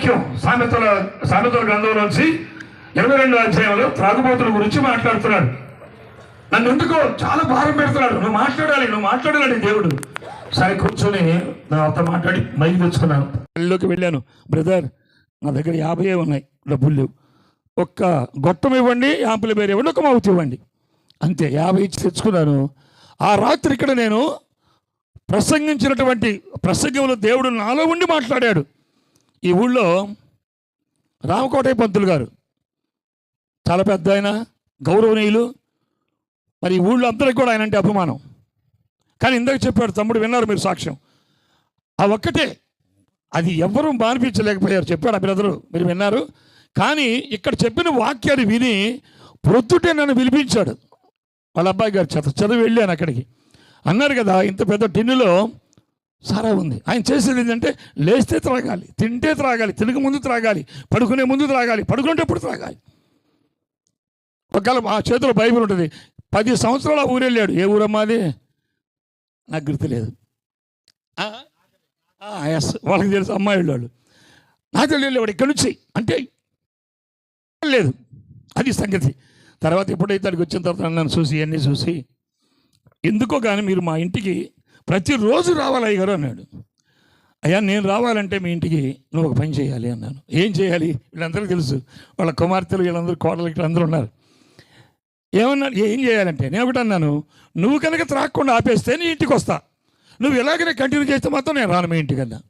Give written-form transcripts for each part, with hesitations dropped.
వాక్యం సామెతల గ్రంథం నుంచి 22వ అధ్యాయంలో త్రాగుబోతుల గురించి మాట్లాడుతున్నాడు. నన్ను ఎందుకో చాలా భారం పెడుతున్నాడు. నువ్వు మాట్లాడాలి దేవుడు. సరే కూర్చొని నాతో మాట్లాడి మైకి తెచ్చుకున్నాను. ఇల్లుకి వెళ్ళాను. బ్రదర్, నా దగ్గర 50 ఉన్నాయి, డబ్బులు లేవు. ఒక్క గొట్టం ఇవ్వండి, యాంపుల పేరు ఇవ్వండి, ఒక మౌత్ ఇవ్వండి, అంతే. 50 ఇచ్చి తెచ్చుకున్నాను. ఆ రాత్రి ఇక్కడ నేను ప్రసంగించినటువంటి ప్రసంగంలో దేవుడు నాలో ఉండి మాట్లాడాడు. ఈ ఊళ్ళో రామకోటయ్య పంతులు గారు చాలా పెద్ద ఆయన, గౌరవనీయులు. మరి ఈ ఊళ్ళో అందరికీ కూడా ఆయన అంటే అభిమానం. కానీ ఇందాక చెప్పాడు తమ్ముడు, విన్నారు మీరు సాక్ష్యం. ఆ ఒక్కటే, అది ఎవరూ మానిపించలేకపోయారు. చెప్పాడు ఆ బ్రదరు, మీరు విన్నారు. కానీ ఇక్కడ చెప్పిన వాక్యాన్ని విని ప్రొద్దుటే నన్ను పిలిపించాడు. వాళ్ళ అబ్బాయి గారు చదివి వెళ్ళాను అక్కడికి. అన్నారు కదా, ఇంత పెద్ద టిన్నులో సారా ఉంది. ఆయన చేసేది ఏంటంటే లేస్తే త్రాగాలి, తింటే త్రాగాలి, తినక ముందు త్రాగాలి, పడుకునే ముందు త్రాగాలి, పడుకునేటప్పుడు త్రాగాలి. ఒకవేళ ఆ చేతిలో బైబిల్ ఉంటుంది. 10 సంవత్సరాలు ఆ ఊరు వెళ్ళాడు. ఏ ఊరమ్మాది నాకు గుర్తులేదు. ఎస్, వాళ్ళకి తెలుసు, అమ్మాయి వాళ్ళు. నాకు వెళ్ళేవాడు ఇక్కడి నుంచి. అంటే లేదు, అది సంగతి. తర్వాత ఎప్పుడైతే అక్కడికి వచ్చిన తర్వాత నన్ను చూసి ఇవన్నీ చూసి, ఎందుకో కానీ మీరు మా ఇంటికి ప్రతిరోజు రావాలి అయ్యగారు అన్నాడు. అయ్యా, నేను రావాలంటే మీ ఇంటికి నువ్వు ఒక పని చేయాలి అన్నాను. ఏం చేయాలి? వీళ్ళందరికీ తెలుసు, వాళ్ళ కుమార్తెలు వీళ్ళందరూ, కోడలు ఇక్కడ అందరూ ఉన్నారు. ఏమన్నాడు? ఏం చేయాలంటే నేను ఒకటి అన్నాను, నువ్వు కనుక త్రాగకుండా ఆపేస్తే నీ ఇంటికి వస్తా, నువ్వు ఇలాగనే కంటిన్యూ చేస్తే మాత్రం నేను రాను మీ ఇంటికన్నా.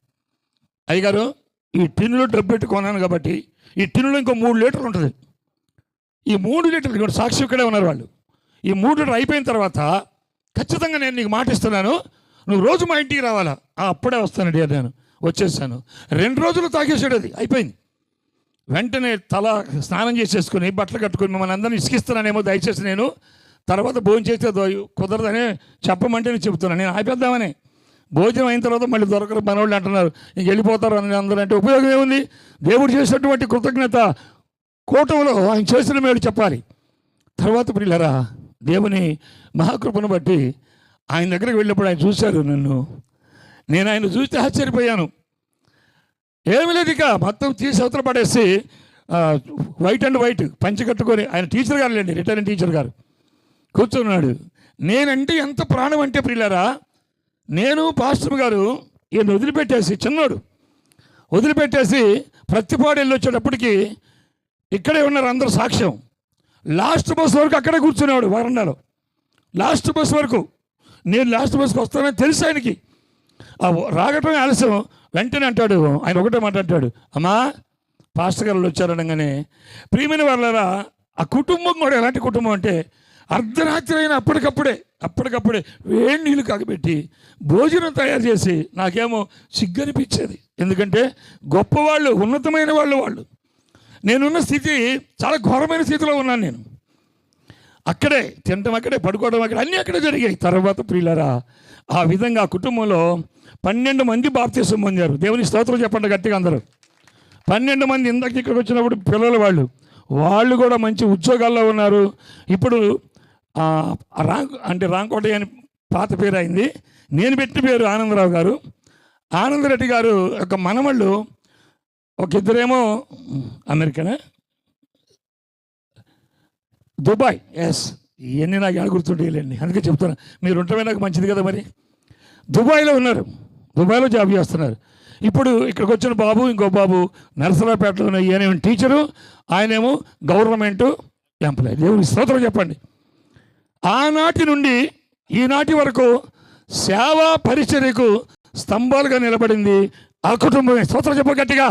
అయ్యగారు, ఈ టిన్నులో డబ్బు పెట్టి కొన్నాను కాబట్టి ఈ టిన్నులో ఇంకో 3 లీటర్లు ఉంటుంది. ఈ 3 లీటర్లు కూడా సాక్షి ఇక్కడే ఉన్నారు వాళ్ళు. ఈ 3 లీటర్లు అయిపోయిన తర్వాత ఖచ్చితంగా నేను నీకు మాట ఇస్తున్నాను, నువ్వు రోజు మా ఇంటికి రావాలా. అప్పుడే వస్తానండి అన్నాను. వచ్చేసాను. 2 రోజులు తాగేసాడు. అది అయిపోయింది. వెంటనే తల స్నానం చేసేసుకుని బట్టలు కట్టుకుని మిమ్మల్ని అందరినీ ఇసుకిస్తున్నానేమో, దయచేసి నేను తర్వాత భోజనం చేస్తే కుదరదనే చెప్పమంటే నేను చెబుతున్నాను. నేను ఆపేద్దామని. భోజనం అయిన తర్వాత మళ్ళీ దొరకరు మనోళ్ళు అంటున్నారు, ఇంక వెళ్ళిపోతారు అని అందరూ అంటే ఉపయోగం ఏముంది? దేవుడు చేసినటువంటి కృతజ్ఞత కూటంలో ఆయన చేసిన మేలు చెప్పాలి. తర్వాత పిల్లరా, దేవుని మహాకృపను బట్టి ఆయన దగ్గరికి వెళ్ళినప్పుడు ఆయన చూశారు నన్ను. నేను ఆయన చూస్తే ఆశ్చర్యపోయాను. ఏమి లేదు, ఇక మొత్తం తీసి అవతల పడేసి వైట్ అండ్ వైట్ పంచి కట్టుకొని, ఆయన టీచర్ గారు లేండి, రిటైర్డ్ టీచర్ గారు, కూర్చున్నాడు. నేనంటే ఎంత ప్రాణం అంటే ప్రియులారా, నేను పాస్టర్ గారు ఈయన వదిలిపెట్టేసి, చిన్నోడు వదిలిపెట్టేసి ప్రతిపాడు వెళ్ళి వచ్చేటప్పటికి ఇక్కడే ఉన్నారు అందరూ సాక్ష్యం. లాస్ట్ బస్ వరకు అక్కడే కూర్చునేవాడు వరండాలో. లాస్ట్ బస్ వరకు. నేను లాస్ట్ బస్కి వస్తానని తెలుసు ఆయనకి. రాగటమే ఆలస్యం. వెంటనే అంటాడు, ఆయన ఒకటే మాట అంటాడు, అమ్మా పాస్టర్ గారు వచ్చారనగానే, ప్రియమైన వాళ్ళరా, ఆ కుటుంబం కూడా ఎలాంటి కుటుంబం అంటే అర్ధరాత్రి అయినా అప్పటికప్పుడే వేడి నీళ్ళు కాగబెట్టి భోజనం తయారు చేసి, నాకేమో సిగ్గనిపించేది. ఎందుకంటే గొప్పవాళ్ళు, ఉన్నతమైన వాళ్ళు. నేనున్న స్థితి చాలా ఘోరమైన స్థితిలో ఉన్నాను. నేను అక్కడే తినటం, అక్కడే పడుకోవడం, అక్కడే అన్నీ అక్కడే జరిగాయి. తర్వాత ప్రియులారా, ఆ విధంగా ఆ కుటుంబంలో 12 మంది బాప్తిసం పొందారు. దేవుని స్తోత్రం చెప్పండి గట్టిగా అందరూ. 12 మంది. ఇందాక ఇక్కడికి వచ్చినప్పుడు పిల్లలు వాళ్ళు కూడా మంచి ఉద్యోగాల్లో ఉన్నారు. ఇప్పుడు రాంకోటయ్య అని పాత పేరు అయింది. నేను పెట్టిన పేరు ఆనందరావు గారు. ఆనందరెడ్డి గారు యొక్క మనవళ్ళు ఒక ఇద్దరేమో అమెరికానే, దుబాయ్. ఎస్, ఇవన్నీ నాకు ఎలా గుర్తుంటాయిలేండి, అందుకే చెప్తున్నా. మీరు ఉంటమే నాకు మంచిది కదా. మరి దుబాయ్లో ఉన్నారు, దుబాయ్లో జాబ్ చేస్తున్నారు. ఇప్పుడు ఇక్కడికి వచ్చిన బాబు, ఇంకో బాబు నరసరావుపేటలో ఈయనేమో టీచరు, ఆయనేమో గవర్నమెంటు ఎంప్లాయీ. దేవుని స్తోత్రం చెప్పండి. ఆనాటి నుండి ఈనాటి వరకు సేవా పరిచర్యకు స్తంభాలుగా నిలబడింది ఆ కుటుంబమే. స్తోత్రం చెప్ప గట్టిగా.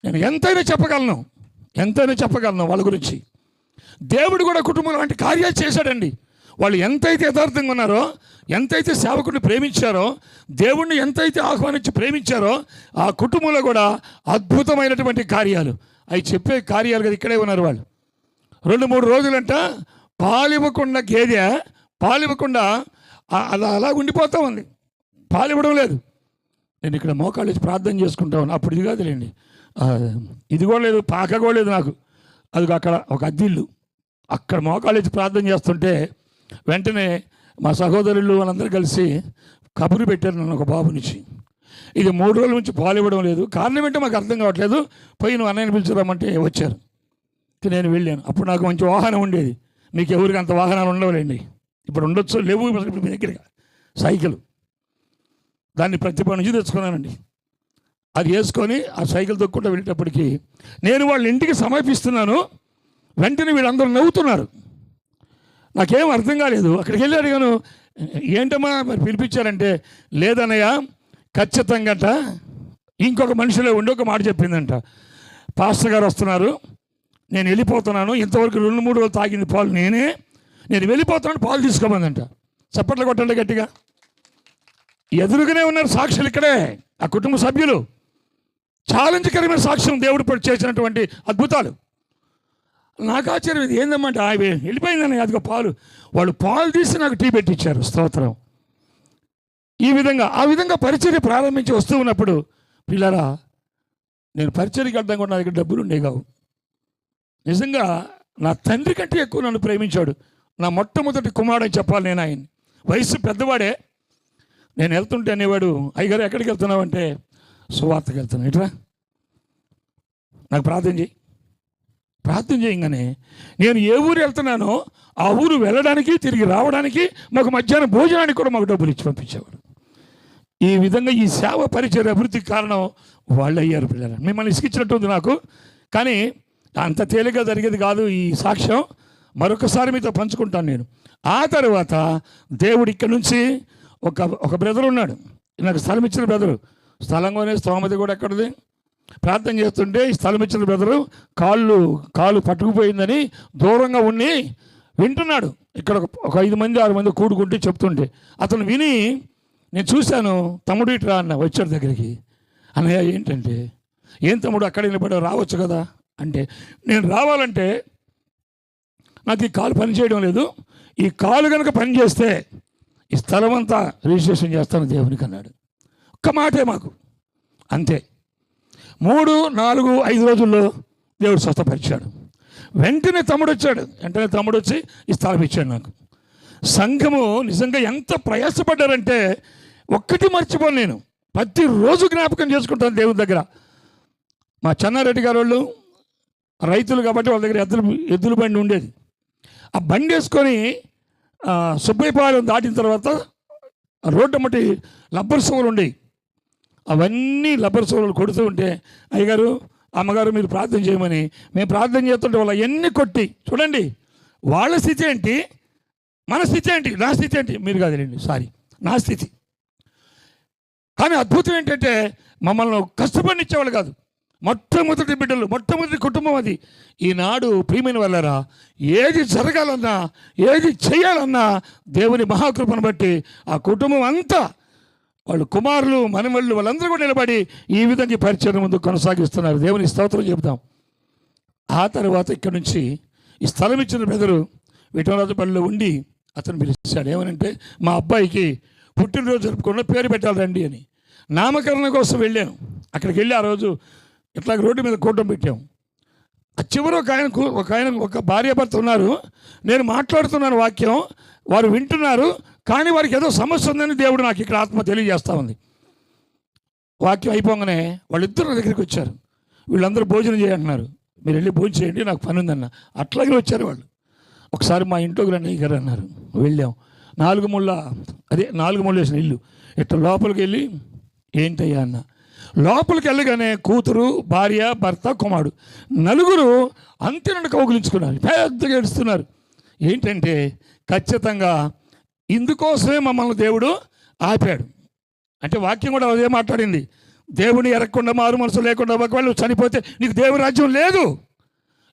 నేను ఎంతైనా చెప్పగలను వాళ్ళ గురించి. దేవుడు కూడా కుటుంబం లాంటి కార్యాలు చేశాడండి. వాళ్ళు ఎంతైతే యథార్థంగా ఉన్నారో, ఎంతైతే సేవకుడిని ప్రేమించారో, దేవుణ్ణి ఎంతైతే ఆహ్వానించి ప్రేమించారో, ఆ కుటుంబంలో కూడా అద్భుతమైనటువంటి కార్యాలు అవి చెప్పే కార్యాలు కదా. ఇక్కడే ఉన్నారు వాళ్ళు. 2-3 రోజులంట పాలివ్వకుండా గేదె పాలివ్వకుండా అలా ఉండిపోతూ ఉంది, పాలివ్వడం లేదు. నేను ఇక్కడ మోకాళ్ళు వేసి ప్రార్థన చేసుకుంటా ఉన్నాను. అప్పుడు ఇది కాదులేండి, ఇది కూడా లేదు, పాక కూడా లేదు నాకు. అది అక్కడ ఒక అద్దిల్లు, అక్కడ మోకాళ్ళు వేసి ప్రార్థన చేస్తుంటే వెంటనే మా సహోదరులు వాళ్ళందరూ కలిసి కబురు పెట్టారు నన్ను ఒక బాబు నుంచి. ఇది 3 రోజుల నుంచి పాలు ఇవ్వడం లేదు. కారణం ఏంటో మాకు అర్థం కావట్లేదు. పోయి నువ్వు అన్నయ్యని పిలిచిరామంటే వచ్చారు. నేను వెళ్ళాను. అప్పుడు నాకు మంచి వాహనం ఉండేది. మీకు ఎవరికి అంత వాహనాలు ఉండవులేండి. ఇప్పుడు ఉండొచ్చు, లేవు మీ దగ్గరగా. సైకిల్ దాన్ని ప్రతిభ నుంచి తెచ్చుకున్నానండి. అది వేసుకొని ఆ సైకిల్ తొక్కుంటూ వెళ్ళేటప్పటికి నేను వాళ్ళ ఇంటికి సమర్పిస్తున్నాను. వెంటనే వీళ్ళందరూ నవ్వుతున్నారు. నాకేం అర్థం కాలేదు. అక్కడికి వెళ్ళి అడిగాను, ఏంటమ్మా మరి పిలిపించారంటే, లేదన్నయ్య ఖచ్చితంగా ఇంకొక మనిషిలో ఉండి ఒక మాట చెప్పిందంట. పాస్టర్ గారు వస్తున్నారు, నేను వెళ్ళిపోతున్నాను. ఇంతవరకు 2-3 రోజులు తాగింది పాలు నేను వెళ్ళిపోతున్నాను, పాలు తీసుకోమందంట. చప్పట్లు కొట్టండి గట్టిగా. ఎదురుగానే ఉన్నారు సాక్షులు ఇక్కడే, ఆ కుటుంబ సభ్యులు. ఛాలెంజ్కరమైన సాక్ష్యం దేవుడు చేసినటువంటి అద్భుతాలు. నాకు ఆశ్చర్యం, ఇది ఏందమ్మంటే వెళ్ళిపోయిందని అదిగో పాలు. వాళ్ళు పాలు తీసి నాకు టీ పెట్టించారు. స్తోత్రం. ఆ విధంగా పరిచర్య ప్రారంభించి వస్తూ ఉన్నప్పుడు, పిల్లరా నేను పరిచర్యకి వెళ్తాం కూడా నా దగ్గర డబ్బులు ఉండేవి కావు. నిజంగా నా తండ్రి కంటే ఎక్కువ నన్ను ప్రేమించాడు. నా మొట్టమొదటి కుమారుడు చెప్పాలి నేను. ఆయన వయసు పెద్దవాడే. నేను వెళ్తుంటే అనేవాడు, అయ్యగారు ఎక్కడికి వెళ్తున్నావు అంటే, సువార్తకి వెళ్తున్నాను. ఇట్రా నాకు ప్రార్థన చేయగానే నేను ఏ ఊరు వెళ్తున్నానో ఆ ఊరు వెళ్ళడానికి తిరిగి రావడానికి మాకు మధ్యాహ్నం భోజనానికి కూడా మాకు డబ్బులు ఇచ్చి పంపించేవాడు. ఈ విధంగా ఈ సేవ పరిచయ అభివృద్ధికి కారణం వాళ్ళు అయ్యారు. పిల్లలు మిమ్మల్ని ఇసుకిచ్చినట్టుంది నాకు, కానీ అంత తేలిగ్గా జరిగేది కాదు ఈ సాక్ష్యం. మరొకసారి మీతో పంచుకుంటాను నేను. ఆ తర్వాత దేవుడు ఇక్కడ నుంచి ఒక బ్రదర్ ఉన్నాడు, నాకు స్థలం ఇచ్చిన బ్రదరు. స్థలం కొనే స్తోమత కూడా ఎక్కడిది. ప్రార్థన చేస్తుంటే ఈ స్థలం ఇచ్చిన బ్రదరు కాలు పట్టుకుపోయిందని దూరంగా ఉండి వింటున్నాడు. ఇక్కడ ఒక 5 మంది 6 మంది కూడుకుంటే చెప్తుంటే అతను విని, నేను చూశాను, తమ్ముడు ఇట్రా అన్న. వచ్చాడు దగ్గరికి. అన్నయ్య ఏంటంటే, ఏం తమ్ముడు అక్కడ నిలబడి రావచ్చు కదా అంటే, నేను రావాలంటే నాకు ఈ కాలు పని చేయడం లేదు. ఈ కాలు కనుక పని చేస్తే ఈ స్థలం అంతా రిజిస్ట్రేషన్ చేస్తాను దేవునికి అన్నాడు. ఒక్క మాటే మాకు, అంతే. 3, 4, 5 రోజుల్లో దేవుడు స్వస్థపరిచాడు. వెంటనే తమ్ముడు వచ్చి ఈ స్థలం ఇచ్చాడు నాకు. సంఘము నిజంగా ఎంత ప్రయాసపడ్డారంటే ఒక్కటి మర్చిపోను నేను. ప్రతిరోజు జ్ఞాపకం చేసుకుంటాను దేవుని దగ్గర. మా చెన్నారెడ్డి గారు వాళ్ళు రైతులు కాబట్టి వాళ్ళ దగ్గర ఎద్దుల బండి ఉండేది. ఆ బండి వేసుకొని సుబ్బయ్యపాలెం దాటిన తర్వాత రోడ్డు మట్టి లబ్బర్ సోలు ఉండేవి. అవన్నీ లబ్బర్ సోలు కొడుతూ ఉంటే, అయ్యగారు అమ్మగారు మీరు ప్రార్థన చేయమని మేము ప్రార్థన చేస్తుంటే వాళ్ళు అవన్నీ కొట్టి, చూడండి వాళ్ళ స్థితి ఏంటి, మన స్థితి ఏంటి, నా స్థితి ఏంటి, మీరు కాదులేండి సారీ నా స్థితి. కానీ అద్భుతం ఏంటంటే మమ్మల్ని కష్టపడినిచ్చేవాళ్ళు కాదు. మొట్టమొదటి బిడ్డలు, మొట్టమొదటి కుటుంబం అది. ఈనాడు ప్రియమైన వాళ్ళరా, ఏది జరగాలన్నా ఏది చేయాలన్నా దేవుని మహాకృపను బట్టి ఆ కుటుంబం అంతా, వాళ్ళు కుమారులు మనవళ్ళు వాళ్ళందరూ కూడా నిలబడి ఈ విధంగా పరిచయం ముందు కొనసాగిస్తున్నారు. దేవుని స్తోత్రం చెబుతాం. ఆ తర్వాత ఇక్కడ నుంచి ఈ స్థలం ఇచ్చిన బెదరు విఠలరాజపల్లిలో ఉండి అతను పిలిచాడు. ఏమనంటే, మా అబ్బాయికి పుట్టినరోజు జరుపుకున్న పేరు పెట్టాలి రండి అని. నామకరణం కోసం వెళ్ళాను. అక్కడికి వెళ్ళి ఆ రోజు ఇట్లా రోడ్డు మీద కూటం పెట్టాం. ఆ చివరి ఒక భార్యాభర్త ఉన్నారు. నేను మాట్లాడుతున్నాను వాక్యం, వారు వింటున్నారు. కానీ వారికి ఏదో సమస్య ఉందని దేవుడు నాకు ఇక్కడ ఆత్మ తెలియజేస్తూ ఉంది. వాక్యం అయిపోగానే వాళ్ళిద్దరు దగ్గరికి వచ్చారు. వీళ్ళందరూ భోజనం చేయంటున్నారు. మీరు వెళ్ళి భోజనం చేయండి, నాకు పని ఉందన్న. అట్లాగే వచ్చారు వాళ్ళు. ఒకసారి మా ఇంట్లోకి రండి గారు అన్నారు. వెళ్ళాం. 4 ముళ్ళు వేసిన ఇల్లు. ఇట్లా లోపలికి వెళ్ళి, ఏంటయ్యా అన్న. లోపలికి వెళ్ళగానే కూతురు, భార్య, భర్త, కుమారుడు 4 అంతే నుండి కౌగులించుకున్నారు. పెద్దగా ఏడుస్తున్నారు. ఏంటంటే ఖచ్చితంగా ఇందుకోసమే మమ్మల్ని దేవుడు ఆపాడు. అంటే వాక్యం కూడా అదే మాట్లాడింది. దేవుని ఎరగకుండా మారు మనసు లేకుండా ఒకవేళ చనిపోతే నీకు దేవుని రాజ్యం లేదు.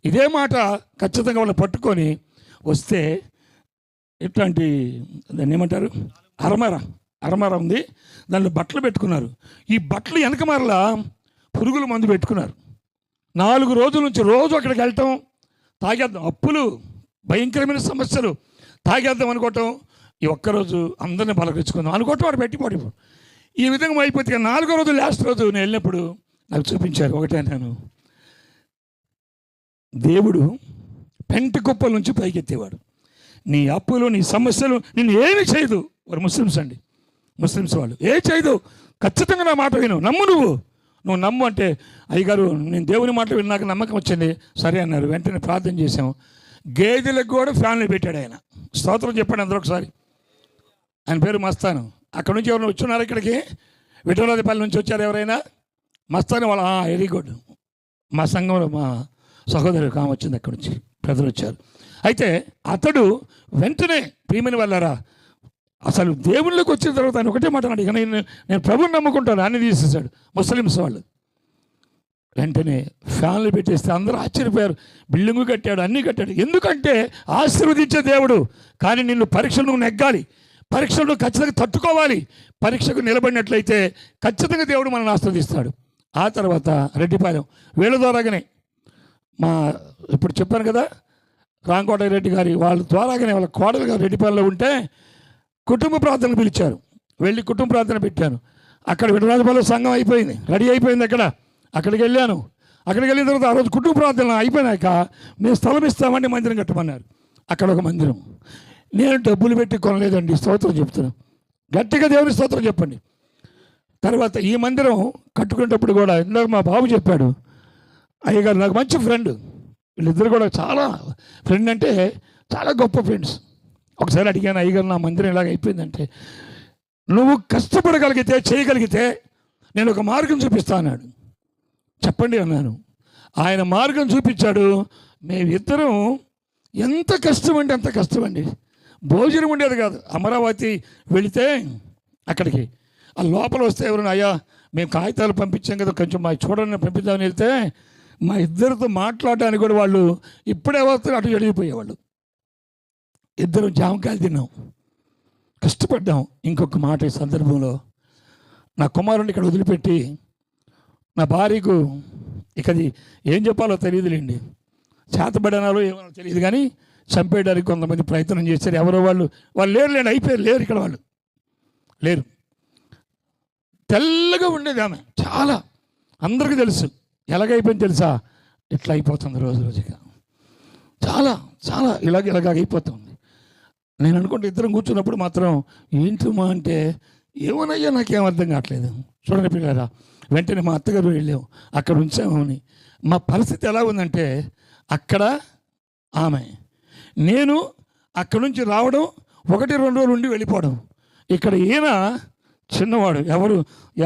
ఇదే మాట ఖచ్చితంగా వాళ్ళు పట్టుకొని వస్తే, ఇట్లాంటి దాన్ని ఏమంటారు, అరమర ఉంది. దానిలో బట్టలు పెట్టుకున్నారు. ఈ బట్టలు వెనక మరలా పురుగుల మందు పెట్టుకున్నారు. 4 రోజుల నుంచి రోజు అక్కడికి వెళ్ళటం, తాగేద్దాం, అప్పులు, భయంకరమైన సమస్యలు, తాగేద్దాం అనుకోవటం, ఈ ఒక్కరోజు అందరినీ పలకరించుకుందాం అనుకోవటం, వాడు పెట్టిపోయి ఈ విధంగా అయిపోతే 4వ రోజు లాస్ట్ రోజు నేను వెళ్ళినప్పుడు నాకు చూపించారు. ఒకటే నేను, దేవుడు పెంట కుప్పల నుంచి పైకెత్తేవాడు. నీ అప్పులు, నీ సమస్యలు నిన్ను ఏమి చేయదు. వారు ముస్లిమ్స్ వాళ్ళు ఏ చేయదు. ఖచ్చితంగా నా మాట విను, నమ్ము, నువ్వు నమ్ము అంటే, అయ్యగారు నేను దేవుని మాట విని నాకు నమ్మకం వచ్చింది, సరే అన్నారు. వెంటనే ప్రార్థన చేశాం. గేదెలకు కూడా ఫ్యాన్లు పెట్టాడు ఆయన. స్తోత్రం చెప్పండి అందరూ ఒకసారి. ఆయన పేరు మస్తాను. అక్కడ నుంచి ఎవరైనా వచ్చున్నారు ఇక్కడికి? విఠలరాజపల్లి నుంచి వచ్చారు ఎవరైనా? మస్తాను వాళ్ళ వెరీ గుడ్. మా సంఘంలో మా సహోదరు కామ వచ్చింది, అక్కడి నుంచి ప్రజలు వచ్చారు. అయితే అతడు వెంటనే ప్రియమైన వాళ్ళారా, అసలు దేవుళ్ళకి వచ్చిన తర్వాత ఆయన ఒకటే మాట అన్నాడు, ఇక నేను ప్రభుని నమ్ముకుంటాను అన్ని తీసేసాడు. ముస్లిమ్స్ వాళ్ళు వెంటనే ఫ్యాన్లు పెట్టేస్తే అందరూ ఆశ్చర్యపోయారు. బిల్డింగు కట్టాడు, అన్నీ కట్టాడు. ఎందుకంటే ఆశీర్వదించే దేవుడు. కానీ నిన్ను పరీక్షలు నువ్వు నెగ్గాలి, పరీక్షలు ఖచ్చితంగా తట్టుకోవాలి. పరీక్షకు నిలబడినట్లయితే ఖచ్చితంగా దేవుడు మనల్ని ఆశీర్వదిస్తాడు. ఆ తర్వాత రెడ్డిపాలెం వీళ్ళ ద్వారాగానే మా ఇప్పుడు చెప్పాను కదా, రాంకోట రెడ్డి గారి వాళ్ళ ద్వారాగానే వాళ్ళ కోడలు గారు రెడ్డిపాలెంలో ఉంటే కుటుంబ ప్రార్థనలు పిలిచారు. వెళ్ళి కుటుంబ ప్రార్థన పెట్టాను. అక్కడ విఠలరాజపల్లి సంఘం అయిపోయింది, రెడీ అయిపోయింది. అక్కడికి వెళ్ళాను. అక్కడికి వెళ్ళిన తర్వాత ఆ రోజు కుటుంబ ప్రార్థన అయిపోయినాక మేము స్థలం ఇస్తామండి, మందిరం కట్టమన్నారు. అక్కడ ఒక మందిరం నేను డబ్బులు పెట్టి కొనలేదండి. స్తోత్రం చెప్తున్నాను, గట్టిగా దేవుని స్తోత్రం చెప్పండి. తర్వాత ఈ మందిరం కట్టుకునేటప్పుడు కూడా ఇందాక మా బాబు చెప్పాడు, అయ్యగారు నాకు మంచి ఫ్రెండ్, వీళ్ళిద్దరు కూడా చాలా ఫ్రెండ్ అంటే చాలా గొప్ప ఫ్రెండ్స్. ఒకసారి అడిగాను, అయ్యగారు నా మందిరం ఇలాగ అయిపోయిందంటే, నువ్వు కష్టపడగలిగితే చేయగలిగితే నేను ఒక మార్గం చూపిస్తా అన్నాడు. చెప్పండి అన్నాను. ఆయన మార్గం చూపించాడు. మేమిద్దరం ఎంత కష్టమండి అంత కష్టమండి. భోజనం ఉండేది కాదు. అమరావతి వెళితే అక్కడికి ఆ లోపల వస్తే ఎవరైనా, అయ్యా మేము కాగితాలు పంపించాం కదా కొంచెం మా చూడని పంపిద్దామని వెళ్తే మా ఇద్దరితో మాట్లాడడానికి కూడా వాళ్ళు ఇప్పుడే వస్తారు అటు ఎడిగిపోయేవాళ్ళు. ఇద్దరం జామకాయలు తిన్నాం, కష్టపడ్డాం. ఇంకొక మాట ఈ సందర్భంలో, నా కుమారుడిని ఇక్కడ వదిలిపెట్టి నా భార్యకు ఇకది ఏం చెప్పాలో తెలియదులేండి, చేతబడినాలో ఏమో తెలియదు కానీ చంపేయడానికి కొంతమంది ప్రయత్నం చేశారు. ఎవరో వాళ్ళు లేరులేండి, అయిపోయారు, లేరు ఇక్కడ, వాళ్ళు లేరు. తెల్లగా ఉండేది ఆమె, చాలా అందరికీ తెలుసు. ఎలాగైపోయింది తెలుసా? ఇట్లా అయిపోతుంది రోజు రోజుగా, చాలా చాలా ఇలాగ అయిపోతుంది. నేను అనుకుంటే ఇద్దరం కూర్చున్నప్పుడు మాత్రం ఏంటమ్మా అంటే, ఏమోనయ్యా నాకేం అర్థం కావట్లేదు. చూడండి పిల్లరా, వెంటనే మా అత్తగారు వెళ్ళాము, అక్కడ ఉంచామని. మా పరిస్థితి ఎలా ఉందంటే, అక్కడ ఆమె, నేను అక్కడ నుంచి రావడం 1-2 రోజులు ఉండి వెళ్ళిపోవడం. ఇక్కడ ఈయన చిన్నవాడు,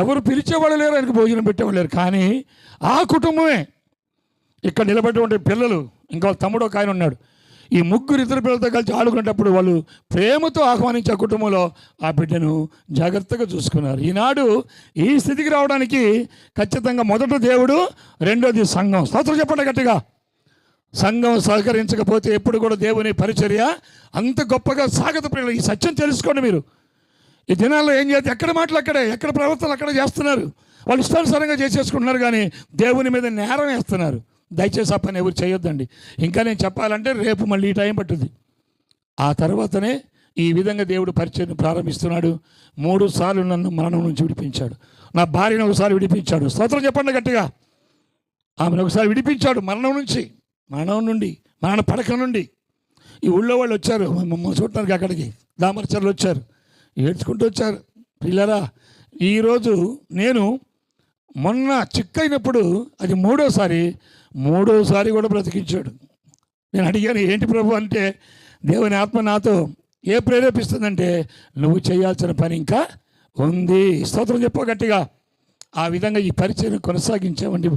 ఎవరు పిలిచేవాళ్ళు లేరు, ఆయనకు భోజనం పెట్టేవాళ్ళు లేరు. కానీ ఆ కుటుంబమే ఇక్కడ నిలబెట్టే పిల్లలు, ఇంకా వాళ్ళ తమ్ముడు ఒక ఆయన ఉన్నాడు. ఈ ముగ్గురు ఇద్దరు పిల్లలతో కలిసి ఆడుకునేటప్పుడు వాళ్ళు ప్రేమతో ఆహ్వానించే కుటుంబంలో ఆ బిడ్డను జాగ్రత్తగా చూసుకున్నారు. ఈనాడు ఈ స్థితికి రావడానికి ఖచ్చితంగా మొదట దేవుడు, రెండోది సంఘం. స్తోత్రం చెప్పండి గట్టిగా. సంఘం సహకరించకపోతే ఎప్పుడు కూడా దేవుని పరిచర్య అంత గొప్పగా సాగదు. పిల్లలు ఈ సత్యం తెలుసుకోండి. మీరు ఈ దినాల్లో ఏం చేస్తే ఎక్కడ మాటలు అక్కడే, ఎక్కడ ప్రవర్తనలు అక్కడ చేస్తున్నారు. వాళ్ళు ఇష్టానుసారంగా చేసేసుకుంటున్నారు, కానీ దేవుని మీద నేరం వేస్తున్నారు. దయచేసి ఆ పని ఎవరు చేయొద్దండి. ఇంకా నేను చెప్పాలంటే రేపు మళ్ళీ ఈ టైం పట్టుద్ది. ఆ తర్వాతనే ఈ విధంగా దేవుడు పరిచయం ప్రారంభిస్తున్నాడు. 3 సార్లు నన్ను మరణం నుంచి విడిపించాడు. నా భార్యను ఒకసారి విడిపించాడు. స్తోత్రం చెప్పండి గట్టిగా. ఆమెను ఒకసారి విడిపించాడు మరణం నుండి, మరణ పడక నుండి. ఈ ఊళ్ళో వాళ్ళు వచ్చారు మమ్మల్ని చూడటానికి, అక్కడికి దామరచర్లు వచ్చారు, ఏడ్చుకుంటూ వచ్చారు. పిల్లరా, ఈరోజు నేను మొన్న చిక్కైనప్పుడు అది మూడోసారి కూడా బ్రతికించాడు. నేను అడిగాను, ఏంటి ప్రభు అంటే, దేవుని ఆత్మ నాతో ప్రేరేపిస్తుందంటే, నువ్వు చేయాల్సిన పని ఇంకా ఉంది. స్తోత్రం చెప్పు గట్టిగా. ఆ విధంగా ఈ పరిచయం కొనసాగించామండి.